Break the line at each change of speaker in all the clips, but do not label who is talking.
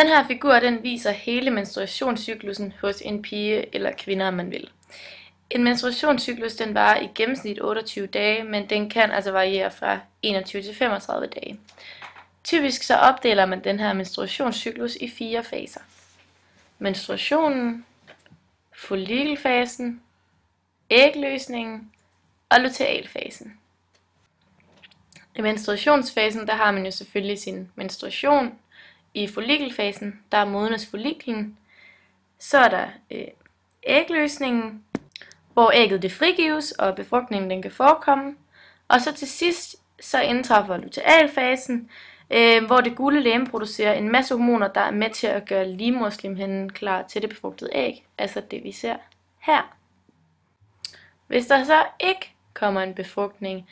Den her figur, den viser hele menstruationscyklusen hos en pige eller kvinde, om man vil. En menstruationscyklus, den varer i gennemsnit 28 dage, men den kan altså variere fra 21 til 35 dage. Typisk så opdeler man den her menstruationscyklus i 4 faser. Menstruationen, follikelfasen, ægløsningen og lutealfasen. I menstruationsfasen, der har man jo selvfølgelig sin menstruation. I follikelfasen, der modnes folliklen. Så er der ægløsningen, hvor ægget det frigives, og befrugtningen den kan forekomme. Og så til sidst, så indtræffer lutealfasen, hvor det gule legeme producerer en masse hormoner, der er med til at gøre livmoderslimhinden klar til det befrugtede æg. Altså det vi ser her. Hvis der så ikke kommer en befrugtning,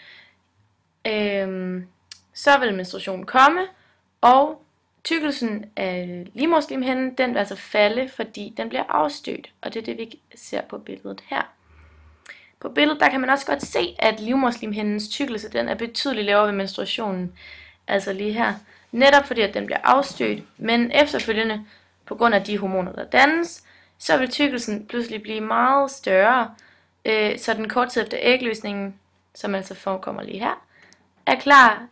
så vil menstruationen komme, og tykkelsen af livmoderslimhinden, den vil altså falde, fordi den bliver afstødt, og det er det, vi ser på billedet her. På billedet der kan man også godt se, at livmoderslimhindens tykkelse, den er betydeligt lavere ved menstruationen, altså lige her. Netop fordi, at den bliver afstødt, men efterfølgende, på grund af de hormoner, der dannes, så vil tykkelsen pludselig blive meget større, så den kort tid efter ægløsningen, som altså forekommer lige her, er klar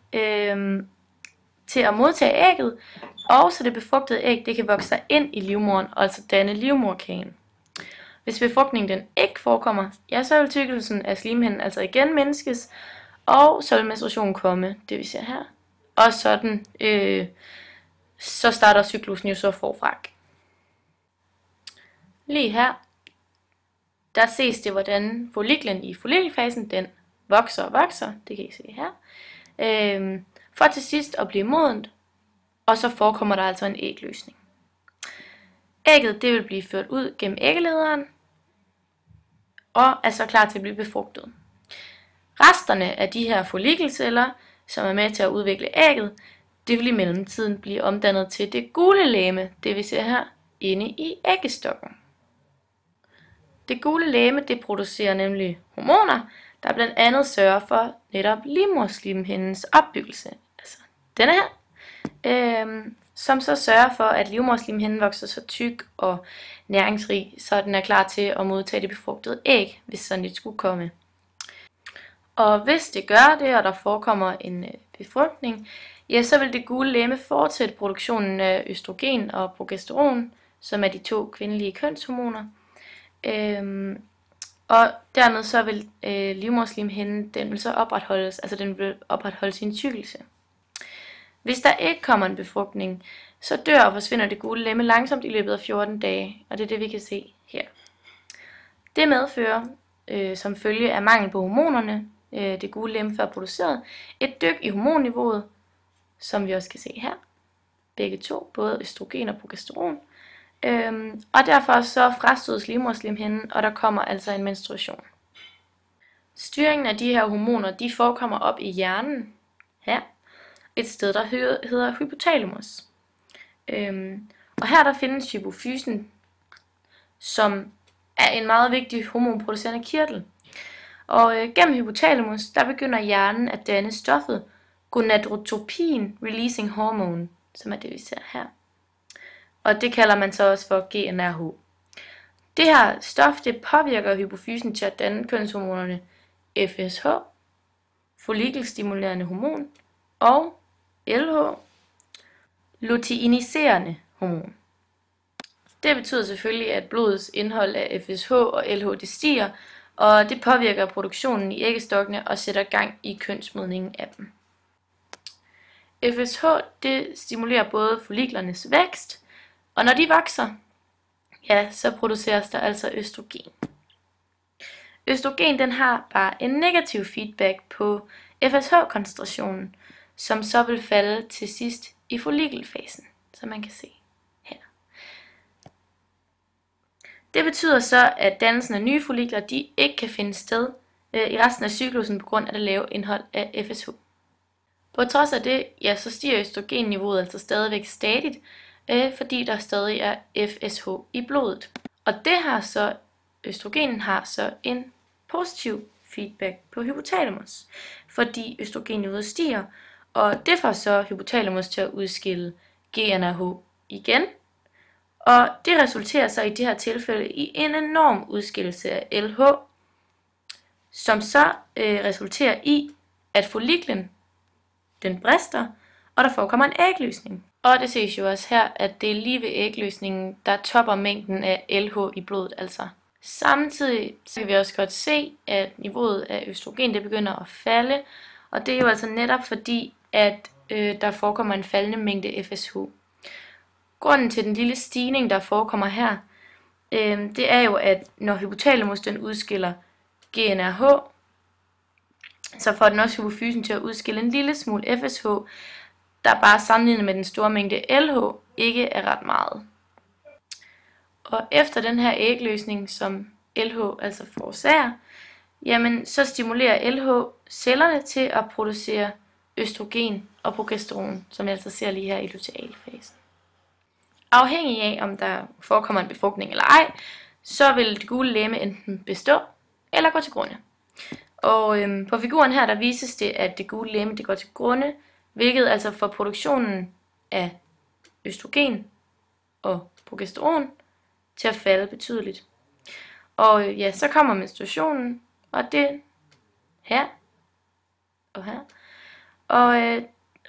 til at modtage ægget, og så det befrugtede æg, det kan vokse sig ind i livmoderen, og altså danne livmoderkagen. Hvis befrugtningen den ikke forekommer, ja, så vil tykkelsen af slimhinden altså igen mindskes, og så vil menstruationen komme, det vi ser her. Og sådan, så starter cyklusen jo så forfra. Lige her, der ses det, hvordan folliklen i follikelfasen, den vokser og vokser, det kan I se her, for til sidst at blive modent, og så forekommer der altså en ægløsning. Ægget det vil blive ført ud gennem æggelederen, og er så klar til at blive befrugtet. Resterne af de her follikelceller, som er med til at udvikle ægget, det vil i mellemtiden blive omdannet til det gule legeme, det vi ser her, inde i æggestokken. Det gule legeme, det producerer nemlig hormoner, der blandt andet sørger for netop livmoderslimhindens opbyggelse. Altså denne her, som så sørger for, at livmoderslimhinden vokser så tyk og næringsrig, så den er klar til at modtage det befrugtede æg, hvis sådan det skulle komme. Og hvis det gør det, og der forekommer en befrugtning, ja, så vil det gule legeme fortsætte produktionen af østrogen og progesteron, som er de 2 kvindelige kønshormoner. Og dermed så vil livmoderslimhinden, den vil så opretholdes, altså den vil opretholde sin tykkelse. Hvis der ikke kommer en befrugtning, så dør og forsvinder det gule legeme langsomt i løbet af 14 dage, og det er det, vi kan se her. Det medfører, som følge af mangel på hormonerne, det gule legeme før produceret, et dyk i hormonniveauet, som vi også kan se her. Begge to, både østrogen og progesteron. Og derfor så frastødes livmoderslimhinden, og der kommer altså en menstruation. Styringen af de her hormoner, de forekommer op i hjernen, her, et sted, der hedder hypotalamus. Og her der findes hypofysen, som er en meget vigtig hormonproducerende kirtel. Og gennem hypotalamus, der begynder hjernen at danne stoffet gonadotropin releasing hormone, som er det vi ser her. Og det kalder man så også for GnRH. Det her stof, det påvirker hypofysen til at danne kønshormonerne FSH, follikelstimulerende hormon, og LH, luteiniserende hormon. Det betyder selvfølgelig, at blodets indhold af FSH og LH det stiger, og det påvirker produktionen i æggestokkene og sætter gang i kønsmodningen af dem. FSH det stimulerer både folliklernes vækst, og når de vokser, ja, så produceres der altså østrogen. Østrogen den har bare en negativ feedback på FSH-koncentrationen, som så vil falde til sidst i follikelfasen, som man kan se her. Det betyder så, at dannelsen af nye follikler de ikke kan finde sted i resten af cyklusen på grund af det lave indhold af FSH. På trods af det, ja, så stiger østrogenniveauet altså stadigvæk stadigt, fordi der stadig er FSH i blodet. Og det har så, østrogenen har så en positiv feedback på hypotalamus, fordi østrogenniveauet stiger, og det får så hypotalamus til at udskille GnRH igen. Og det resulterer så i det her tilfælde i en enorm udskillelse af LH, som så resulterer i, at folliklen den brister, og der forekommer en ægløsning. Og det ses jo også her, at det er lige ved ægløsningen, der topper mængden af LH i blodet altså. Samtidig så kan vi også godt se, at niveauet af østrogen det begynder at falde, og det er jo altså netop fordi, at der forekommer en faldende mængde FSH. Grunden til den lille stigning, der forekommer her, det er jo, at når hypotalamus den udskiller GnRH, så får den også hypofysen til at udskille en lille smule FSH, der bare sammenlignet med den store mængde LH ikke er ret meget. Og efter den her ægløsning, som LH altså forårsager, jamen så stimulerer LH cellerne til at producere østrogen og progesteron, som jeg altså ser lige her i lutealfasen. Afhængig af om der forekommer en befrugtning eller ej, så vil det gule legeme enten bestå eller gå til grunde. Og på figuren her der vises det, at det gule legeme det går til grunde, hvilket altså får produktionen af østrogen og progesteron til at falde betydeligt. Og ja, så kommer menstruationen, og det her og her. Og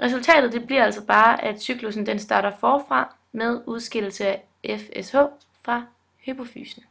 resultatet det bliver altså bare, at cyklusen den starter forfra med udskillelse af FSH fra hypofysen.